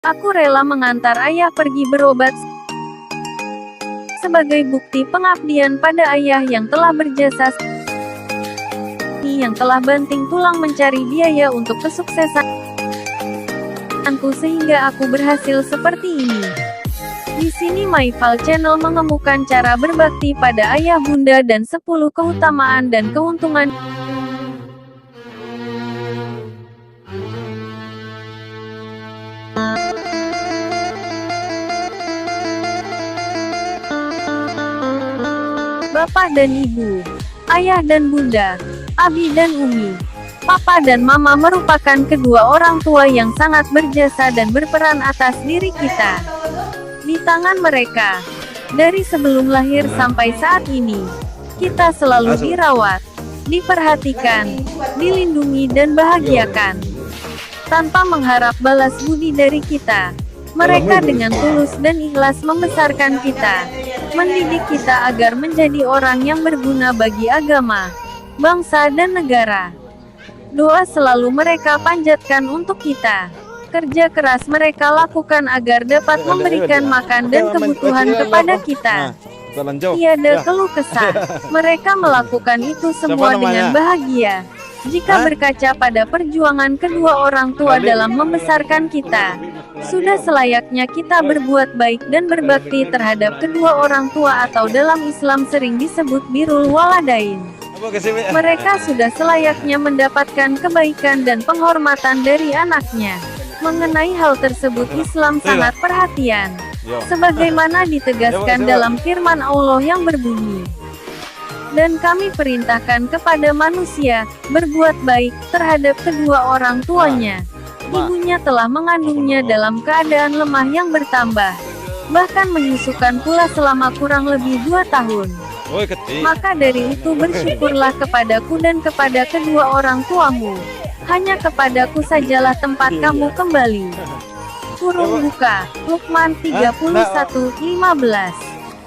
Aku rela mengantar ayah pergi berobat sebagai bukti pengabdian pada ayah yang telah berjasa, yang telah banting tulang mencari biaya untuk kesuksesanku sehingga aku berhasil seperti ini. Di sini MyFal Channel mengemukan cara berbakti pada ayah bunda dan 10 keutamaan dan keuntungan Bapak dan Ibu, Ayah dan Bunda, Abi dan Umi, Papa dan Mama merupakan kedua orang tua yang sangat berjasa dan berperan atas diri kita. Di tangan mereka, dari sebelum lahir sampai saat ini, kita selalu dirawat, diperhatikan, dilindungi dan bahagiakan. Tanpa mengharap balas budi dari kita, mereka dengan tulus dan ikhlas membesarkan kita, mendidik kita agar menjadi orang yang berguna bagi agama, bangsa dan negara. Doa selalu mereka panjatkan untuk kita. Kerja keras mereka lakukan agar dapat memberikan makan dan kebutuhan kepada kita. Tiada keluh kesah. Mereka melakukan itu semua dengan bahagia. Jika berkaca pada perjuangan kedua orang tua dalam membesarkan kita, sudah selayaknya kita berbuat baik dan berbakti terhadap kedua orang tua atau dalam Islam sering disebut birrul walidain. Mereka sudah selayaknya mendapatkan kebaikan dan penghormatan dari anaknya. Mengenai hal tersebut Islam sangat perhatian, sebagaimana ditegaskan dalam firman Allah yang berbunyi, "Dan kami perintahkan kepada manusia, berbuat baik, terhadap kedua orang tuanya. Ibunya telah mengandungnya dalam keadaan lemah yang bertambah, bahkan menyusukan pula selama kurang lebih 2 tahun. Maka dari itu bersyukurlah kepadaku dan kepada kedua orang tuamu. Hanya kepadaku sajalah tempat kamu kembali." Kurung buka, Luqman 31:15.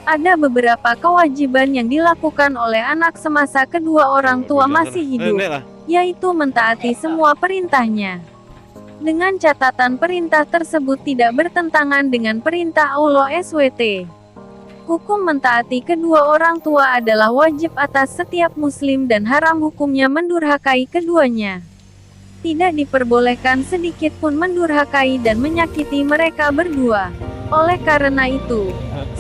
Ada beberapa kewajiban yang dilakukan oleh anak semasa kedua orang tua masih hidup, yaitu mentaati semua perintahnya. Dengan catatan perintah tersebut tidak bertentangan dengan perintah Allah SWT. Hukum mentaati kedua orang tua adalah wajib atas setiap muslim dan haram hukumnya mendurhakai keduanya. Tidak diperbolehkan sedikit pun mendurhakai dan menyakiti mereka berdua. Oleh karena itu,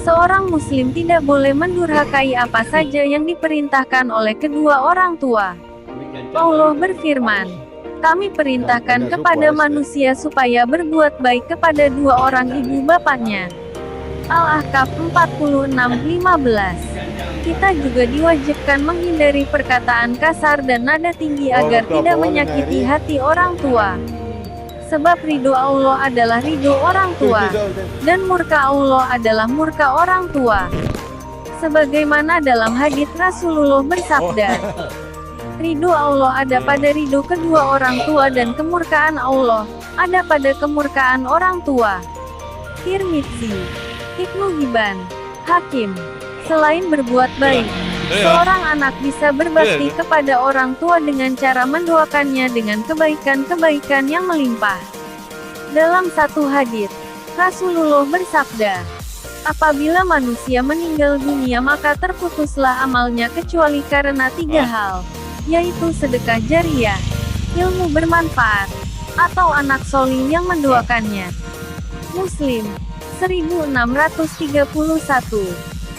seorang muslim tidak boleh mendurhakai apa saja yang diperintahkan oleh kedua orang tua. Allah berfirman, "Kami perintahkan kepada manusia supaya berbuat baik kepada 2 orang ibu bapaknya." Al-Ahqaf 46:15. Kita juga diwajibkan menghindari perkataan kasar dan nada tinggi agar tidak menyakiti hati orang tua. Sebab ridho Allah adalah ridho orang tua, dan murka Allah adalah murka orang tua. Sebagaimana dalam hadits Rasulullah bersabda, "Ridho Allah ada pada ridho kedua orang tua dan kemurkaan Allah ada pada kemurkaan orang tua." Tirmidzi, Ibnu Hibban, Hakim. Selain berbuat baik, seorang anak bisa berbakti kepada orang tua dengan cara mendoakannya dengan kebaikan-kebaikan yang melimpah. Dalam satu hadits, Rasulullah bersabda, "Apabila manusia meninggal dunia maka terputuslah amalnya kecuali karena 3 hal, yaitu sedekah jariyah, ilmu bermanfaat, atau anak solih yang mendoakannya." Muslim 1631.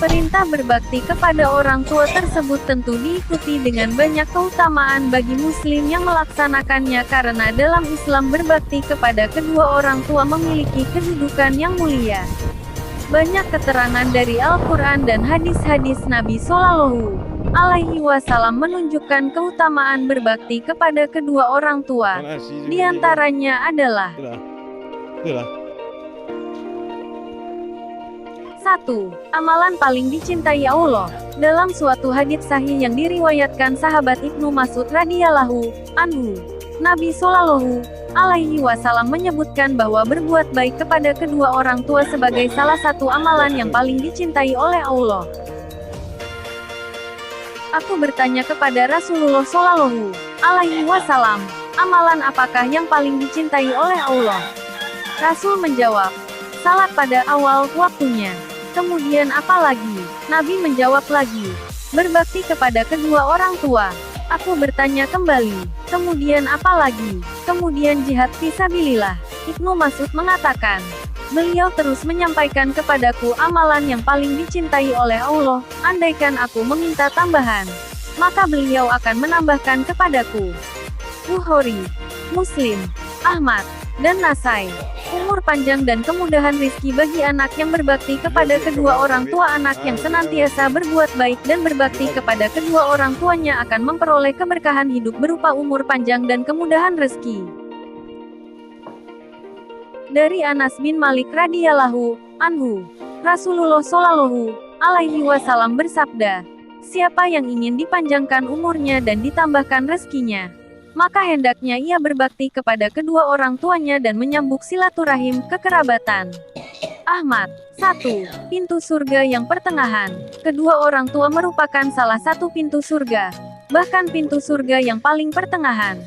Perintah berbakti kepada orang tua tersebut tentu diikuti dengan banyak keutamaan bagi muslim yang melaksanakannya karena dalam Islam berbakti kepada kedua orang tua memiliki kedudukan yang mulia. Banyak keterangan dari Al-Quran dan hadis-hadis Nabi Shallallahu Alaihi Wasallam menunjukkan keutamaan berbakti kepada kedua orang tua. Di antaranya adalah 1. Amalan paling dicintai Allah. Dalam suatu hadits sahih yang diriwayatkan sahabat Ibnu Mas'ud radhiyallahu anhu, Nabi Shallallahu Alaihi Wasallam menyebutkan bahwa berbuat baik kepada kedua orang tua sebagai salah satu amalan yang paling dicintai oleh Allah. Aku bertanya kepada Rasulullah Shallallahu Alaihi Wasallam, amalan apakah yang paling dicintai oleh Allah? Rasul menjawab, salat pada awal waktunya. Kemudian apa lagi? Nabi menjawab lagi, berbakti kepada kedua orang tua. Aku bertanya kembali, kemudian apa lagi? Kemudian jihad fisabilillah. Ibnu Mas'ud mengatakan, beliau terus menyampaikan kepadaku amalan yang paling dicintai oleh Allah. Andaikan aku meminta tambahan, maka beliau akan menambahkan kepadaku. Bukhari, Muslim, Ahmad, dan Nasai. Umur panjang dan kemudahan rizki bagi anak yang berbakti kepada kedua orang tua. Anak yang senantiasa berbuat baik dan berbakti kepada kedua orang tuanya akan memperoleh keberkahan hidup berupa umur panjang dan kemudahan rezeki. Dari Anas bin Malik radhiyallahu anhu, Rasulullah shallallahu alaihi wasallam bersabda, siapa yang ingin dipanjangkan umurnya dan ditambahkan rezekinya, maka hendaknya ia berbakti kepada kedua orang tuanya dan menyambung silaturahim kekerabatan. Ahmad. 1. Pintu surga yang pertengahan. Kedua orang tua merupakan salah satu pintu surga, bahkan pintu surga yang paling pertengahan.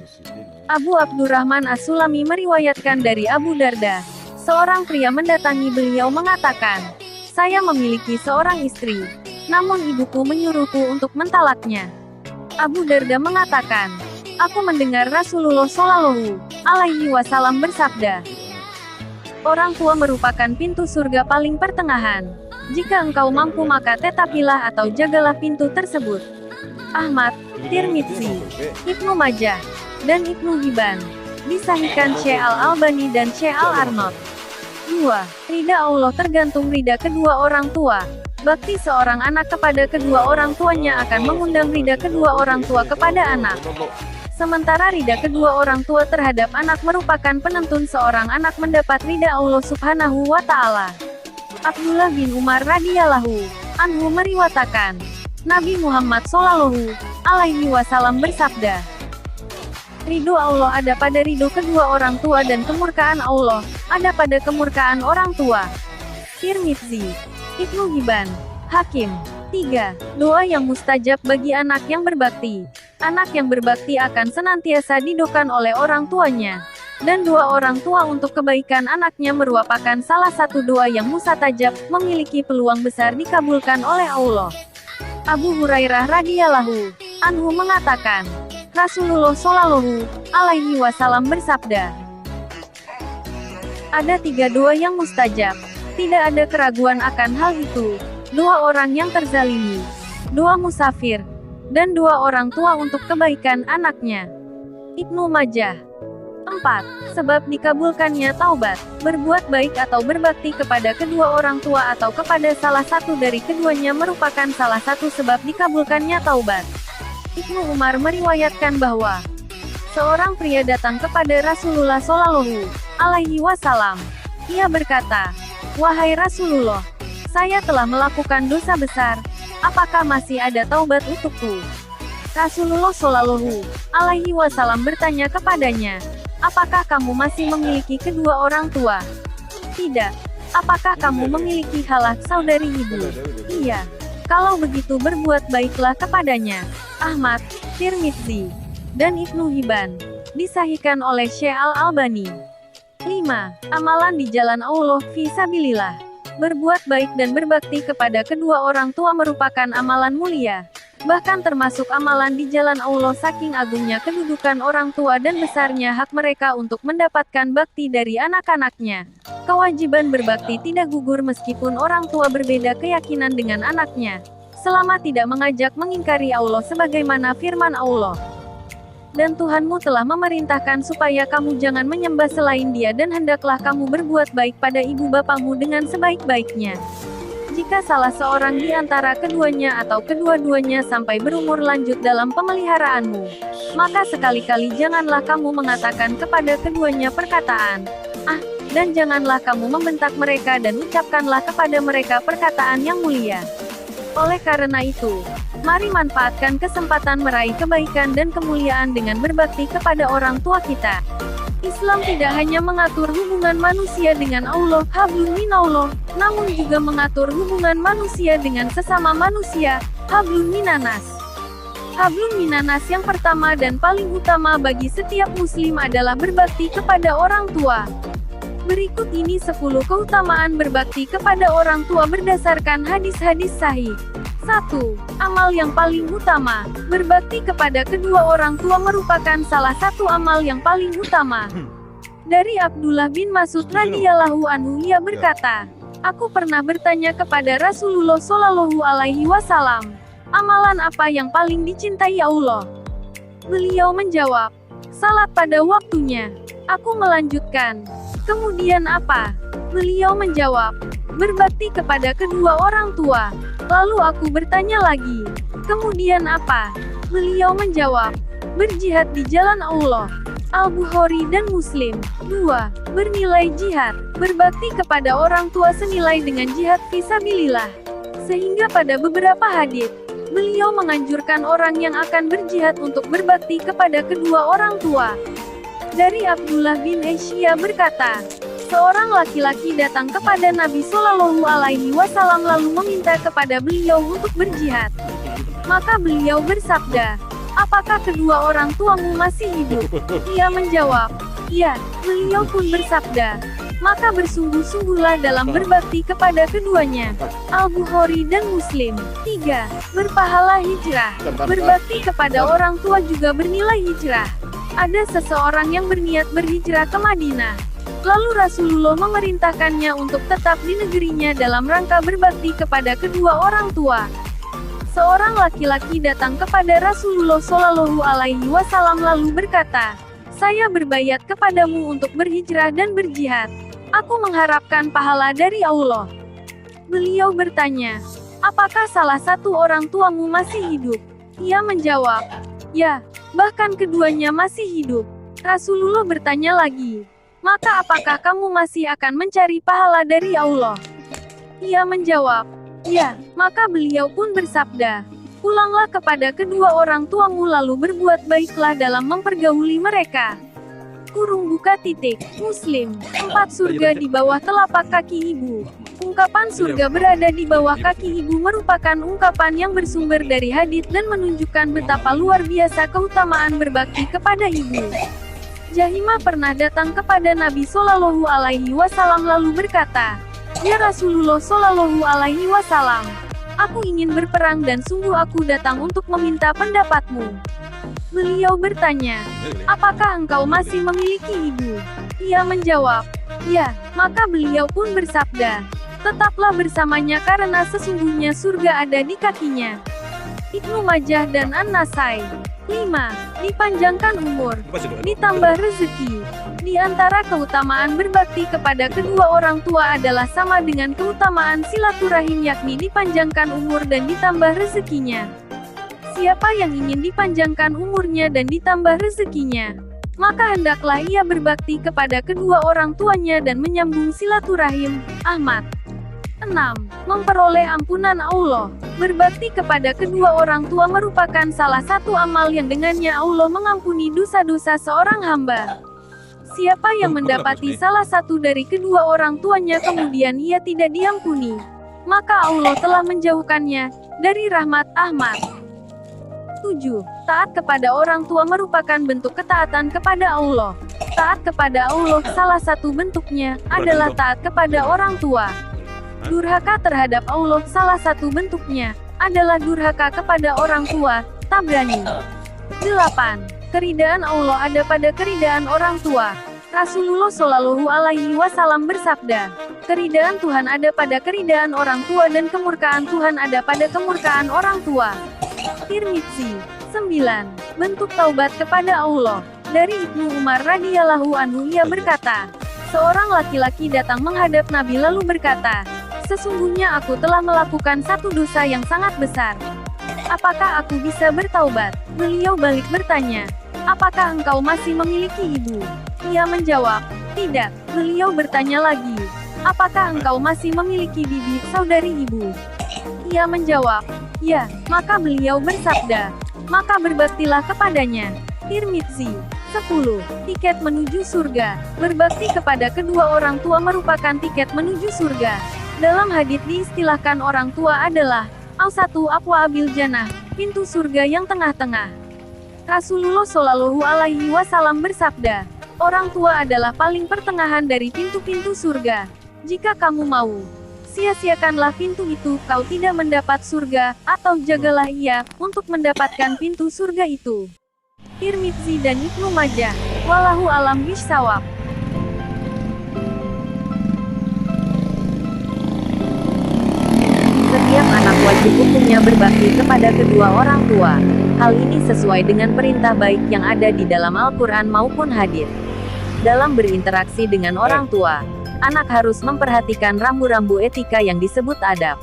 Abu Abdurrahman As-Sulami meriwayatkan dari Abu Darda, seorang pria mendatangi beliau mengatakan, saya memiliki seorang istri, namun ibuku menyuruhku untuk mentalaknya. Abu Darda mengatakan, aku mendengar Rasulullah Shallallahu alaihi wasallam bersabda, orang tua merupakan pintu surga paling pertengahan. Jika engkau mampu maka tetapilah atau jagalah pintu tersebut. Ahmad, Tirmidzi, Ibnu Majah, dan Ibnu Hibban. Disahihkan Syekh Al-Albani dan Syekh Al-Arnaud. 2. Ridha Allah tergantung ridha kedua orang tua. Bakti seorang anak kepada kedua orang tuanya akan mengundang ridha kedua orang tua kepada anak. Sementara ridha kedua orang tua terhadap anak merupakan penentu seorang anak mendapat ridha Allah Subhanahu wa Ta'ala. Abdullah bin Umar radhiyallahu anhu meriwayatkan, Nabi Muhammad Shallallahu alaihi wasallam bersabda, ridho Allah ada pada ridho kedua orang tua dan kemurkaan Allah ada pada kemurkaan orang tua. Tirmidzi, Ibnu Hibban, Hakim. 3. Doa yang mustajab bagi anak yang berbakti. Anak yang berbakti akan senantiasa didoakan oleh orang tuanya. Dan doa orang tua untuk kebaikan anaknya merupakan salah satu doa yang mustajab, memiliki peluang besar dikabulkan oleh Allah. Abu Hurairah radhiyallahu anhu mengatakan, Rasulullah Shallallahu alaihi wasallam bersabda, ada 3 doa yang mustajab. Tidak ada keraguan akan hal itu. Doa orang yang terzalimi, doa musafir, dan doa orang tua untuk kebaikan anaknya. Ibnu Majah. 4. Sebab dikabulkannya taubat. Berbuat baik atau berbakti kepada kedua orang tua atau kepada salah satu dari keduanya merupakan salah satu sebab dikabulkannya taubat. Ibnu Umar meriwayatkan bahwa seorang pria datang kepada Rasulullah Shallallahu alaihi wasallam. Ia berkata, wahai Rasulullah, saya telah melakukan dosa besar, apakah masih ada taubat untukku? Rasulullah Shallallahu alaihi wasallam bertanya kepadanya, apakah kamu masih memiliki kedua orang tua? Tidak. Apakah kamu memiliki halak saudari ibu? Iya. Kalau begitu berbuat baiklah kepadanya. Ahmad, Tirmidzi, dan Ibnu Hibban. Disahihkan oleh Syekh Al-Albani. 5. Amalan di jalan Allah fisabilillah. Berbuat baik dan berbakti kepada kedua orang tua merupakan amalan mulia. Bahkan termasuk amalan di jalan Allah saking agungnya kedudukan orang tua dan besarnya hak mereka untuk mendapatkan bakti dari anak-anaknya. Kewajiban berbakti tidak gugur meskipun orang tua berbeda keyakinan dengan anaknya, selama tidak mengajak mengingkari Allah sebagaimana firman Allah. Dan Tuhanmu telah memerintahkan supaya kamu jangan menyembah selain Dia dan hendaklah kamu berbuat baik pada ibu bapamu dengan sebaik-baiknya. Jika salah seorang di antara keduanya atau kedua-duanya sampai berumur lanjut dalam pemeliharaanmu, maka sekali-kali janganlah kamu mengatakan kepada keduanya perkataan, "Ah," dan janganlah kamu membentak mereka dan ucapkanlah kepada mereka perkataan yang mulia. Oleh karena itu, mari manfaatkan kesempatan meraih kebaikan dan kemuliaan dengan berbakti kepada orang tua kita. Islam tidak hanya mengatur hubungan manusia dengan Allah, hablum minallah, namun juga mengatur hubungan manusia dengan sesama manusia, hablum minanas. Hablum minanas yang pertama dan paling utama bagi setiap muslim adalah berbakti kepada orang tua. Berikut ini 10 keutamaan berbakti kepada orang tua berdasarkan hadis-hadis sahih. 1. Amal yang paling utama. Berbakti kepada kedua orang tua merupakan salah satu amal yang paling utama. Dari Abdullah bin Mas'ud radhiyallahu anhu, ia berkata, "Aku pernah bertanya kepada Rasulullah Shallallahu alaihi wasallam, amalan apa yang paling dicintai Allah?" Beliau menjawab, "Salat pada waktunya." Aku melanjutkan, "Kemudian apa?" Beliau menjawab, "Berbakti kepada kedua orang tua." Lalu aku bertanya lagi, "Kemudian apa?" Beliau menjawab, "Berjihad di jalan Allah." Al-Bukhari dan Muslim. 2. Bernilai jihad. Berbakti kepada orang tua senilai dengan jihad fisabilillah. Sehingga pada beberapa hadits, beliau menganjurkan orang yang akan berjihad untuk berbakti kepada kedua orang tua. Dari Abdullah bin Asyia berkata, seorang laki-laki datang kepada Nabi Shallallahu alaihi wasallam lalu meminta kepada beliau untuk berjihad. Maka beliau bersabda, "Apakah kedua orang tuamu masih hidup?" Ia menjawab, "Ya." Beliau pun bersabda, "Maka bersungguh-sungguhlah dalam berbakti kepada keduanya." Al-Bukhari dan Muslim. 3. Berpahala hijrah. Berbakti kepada orang tua juga bernilai hijrah. Ada seseorang yang berniat berhijrah ke Madinah. Lalu Rasulullah memerintahkannya untuk tetap di negerinya dalam rangka berbakti kepada kedua orang tua. Seorang laki-laki datang kepada Rasulullah Shallallahu alaihi wasallam lalu berkata, "Saya berbayat kepadamu untuk berhijrah dan berjihad. Aku mengharapkan pahala dari Allah." Beliau bertanya, "Apakah salah satu orang tuamu masih hidup?" Ia menjawab, "Ya, bahkan keduanya masih hidup." Rasulullah bertanya lagi, "Maka apakah kamu masih akan mencari pahala dari Allah?" Ia menjawab, "Ya." Maka beliau pun bersabda, "Pulanglah kepada kedua orang tuamu lalu berbuat baiklah dalam mempergauli mereka." Kurung buka titik. Muslim. 4. Surga di bawah telapak kaki ibu. Ungkapan surga berada di bawah kaki ibu merupakan ungkapan yang bersumber dari hadits dan menunjukkan betapa luar biasa keutamaan berbakti kepada ibu. Jahimah pernah datang kepada Nabi Shallallahu alaihi wasallam lalu berkata, "Ya Rasulullah Shallallahu alaihi wasallam, aku ingin berperang dan sungguh aku datang untuk meminta pendapatmu." Beliau bertanya, "Apakah engkau masih memiliki ibu?" Ia menjawab, "Ya." Maka beliau pun bersabda, "Tetaplah bersamanya karena sesungguhnya surga ada di kakinya." Ibnu Majah dan An-Nasai. 5. Dipanjangkan umur, ditambah rezeki. Di antara keutamaan berbakti kepada kedua orang tua adalah sama dengan keutamaan silaturahim, yakni dipanjangkan umur dan ditambah rezekinya. Siapa yang ingin dipanjangkan umurnya dan ditambah rezekinya, maka hendaklah ia berbakti kepada kedua orang tuanya dan menyambung silaturahim. Ahmad. 6. Memperoleh ampunan Allah. Berbakti kepada kedua orang tua merupakan salah satu amal yang dengannya Allah mengampuni dosa-dosa seorang hamba. Siapa yang mendapati salah satu dari kedua orang tuanya kemudian ia tidak diampuni, maka Allah telah menjauhkannya dari rahmat. Ahmad. 7. Taat kepada orang tua merupakan bentuk ketaatan kepada Allah. Taat kepada Allah salah satu bentuknya adalah taat kepada orang tua. Durhaka terhadap Allah salah satu bentuknya adalah durhaka kepada orang tua. Tabrani. 8. Keridaan Allah ada pada keridaan orang tua. Rasulullah Shallallahu alaihi wasallam bersabda, "Keridaan Tuhan ada pada keridaan orang tua dan kemurkaan Tuhan ada pada kemurkaan orang tua." Tirmidzi. 9. Bentuk taubat kepada Allah. Dari Ibnu Umar radhiyallahu anhu, ia berkata, seorang laki-laki datang menghadap Nabi lalu berkata, "Sesungguhnya aku telah melakukan satu dosa yang sangat besar. Apakah aku bisa bertaubat?" Beliau balik bertanya, "Apakah engkau masih memiliki ibu?" Ia menjawab, "Tidak." Beliau bertanya lagi, "Apakah engkau masih memiliki bibi, saudari ibu?" Ia menjawab, "Ya." Maka beliau bersabda, "Maka berbaktilah kepadanya." Tirmidzi. 10. Tiket menuju surga. Berbakti kepada kedua orang tua merupakan tiket menuju surga. Dalam hadits diistilahkan orang tua adalah Ausatu Abwaabil Jannah, pintu surga yang tengah-tengah. Rasulullah Shallallahu alaihi wasallam bersabda, Orang tua adalah paling pertengahan dari pintu-pintu surga. Jika kamu mau, sia-siakanlah pintu itu, kau tidak mendapat surga, atau jagalah ia, untuk mendapatkan pintu surga itu. Tirmidzi dan Ibnu Majah. Wallahu alam bishawab. Setiap anak wajib hukumnya berbakti kepada kedua orang tua. Hal ini sesuai dengan perintah baik yang ada di dalam Al-Quran maupun hadits. Dalam berinteraksi dengan orang tua, anak harus memperhatikan rambu-rambu etika yang disebut adab.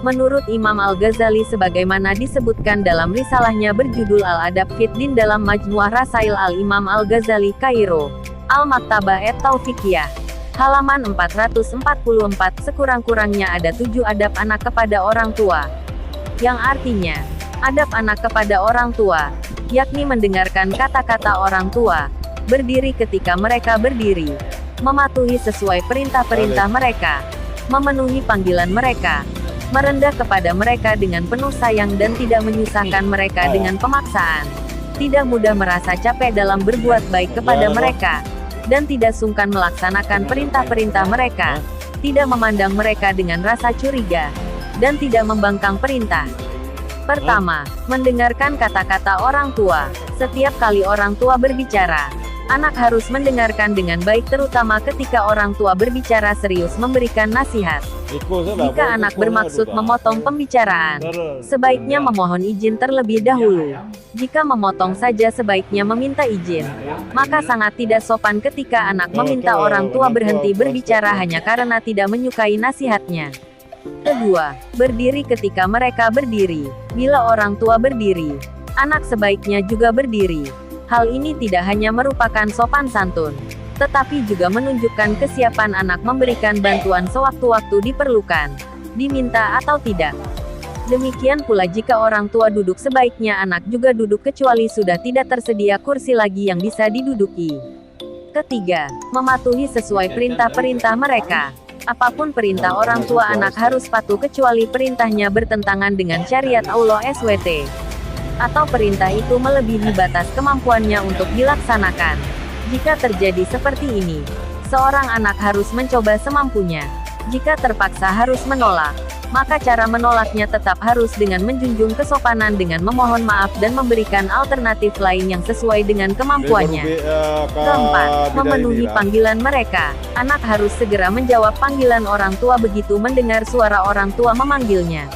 Menurut Imam Al-Ghazali sebagaimana disebutkan dalam risalahnya berjudul Al-Adab Fid Din dalam Majmu'ah Rasail Al-Imam Al-Ghazali Kairo, Al-Maktabah et-Taufiqiyah, halaman 444, sekurang-kurangnya ada 7 adab anak kepada orang tua. Yang artinya, adab anak kepada orang tua, yakni mendengarkan kata-kata orang tua, berdiri ketika mereka berdiri, mematuhi sesuai perintah-perintah mereka, memenuhi panggilan mereka, merendah kepada mereka dengan penuh sayang dan tidak menyusahkan mereka dengan pemaksaan, tidak mudah merasa capek dalam berbuat baik kepada mereka, dan tidak sungkan melaksanakan perintah-perintah mereka, tidak memandang mereka dengan rasa curiga, dan tidak membangkang perintah. Pertama, mendengarkan kata-kata orang tua. Setiap kali orang tua berbicara, anak harus mendengarkan dengan baik terutama ketika orang tua berbicara serius memberikan nasihat. Jika anak bermaksud memotong pembicaraan, sebaiknya memohon izin terlebih dahulu. Jika memotong saja sebaiknya meminta izin. Maka sangat tidak sopan ketika anak meminta orang tua berhenti berbicara hanya karena tidak menyukai nasihatnya. Kedua, berdiri ketika mereka berdiri. Bila orang tua berdiri, anak sebaiknya juga berdiri. Hal ini tidak hanya merupakan sopan santun, tetapi juga menunjukkan kesiapan anak memberikan bantuan sewaktu-waktu diperlukan, diminta atau tidak. Demikian pula jika orang tua duduk sebaiknya anak juga duduk kecuali sudah tidak tersedia kursi lagi yang bisa diduduki. Ketiga, mematuhi sesuai perintah-perintah mereka. Apapun perintah orang tua anak harus patuh kecuali perintahnya bertentangan dengan syariat Allah SWT. Atau perintah itu melebihi batas kemampuannya untuk dilaksanakan. Jika terjadi seperti ini, seorang anak harus mencoba semampunya. Jika terpaksa harus menolak, maka cara menolaknya tetap harus dengan menjunjung kesopanan dengan memohon maaf dan memberikan alternatif lain yang sesuai dengan kemampuannya. Keempat, memenuhi panggilan mereka. Anak harus segera menjawab panggilan orang tua begitu mendengar suara orang tua memanggilnya.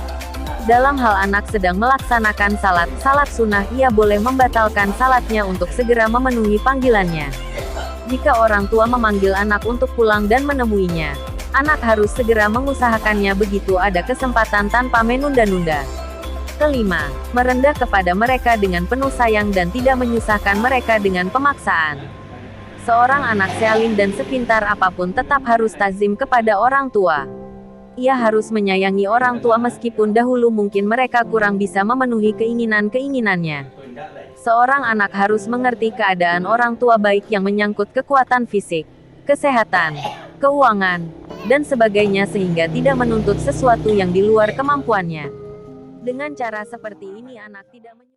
Dalam hal anak sedang melaksanakan salat sunnah, ia boleh membatalkan salatnya untuk segera memenuhi panggilannya. Jika orang tua memanggil anak untuk pulang dan menemuinya, anak harus segera mengusahakannya begitu ada kesempatan tanpa menunda-nunda. Kelima, merendah kepada mereka dengan penuh sayang dan tidak menyusahkan mereka dengan pemaksaan. Seorang anak sealim dan sepintar apapun tetap harus tazim kepada orang tua. Ia harus menyayangi orang tua meskipun dahulu mungkin mereka kurang bisa memenuhi keinginan-keinginannya. Seorang anak harus mengerti keadaan orang tua baik yang menyangkut kekuatan fisik, kesehatan, keuangan, dan sebagainya sehingga tidak menuntut sesuatu yang di luar kemampuannya. Dengan cara seperti ini anak tidak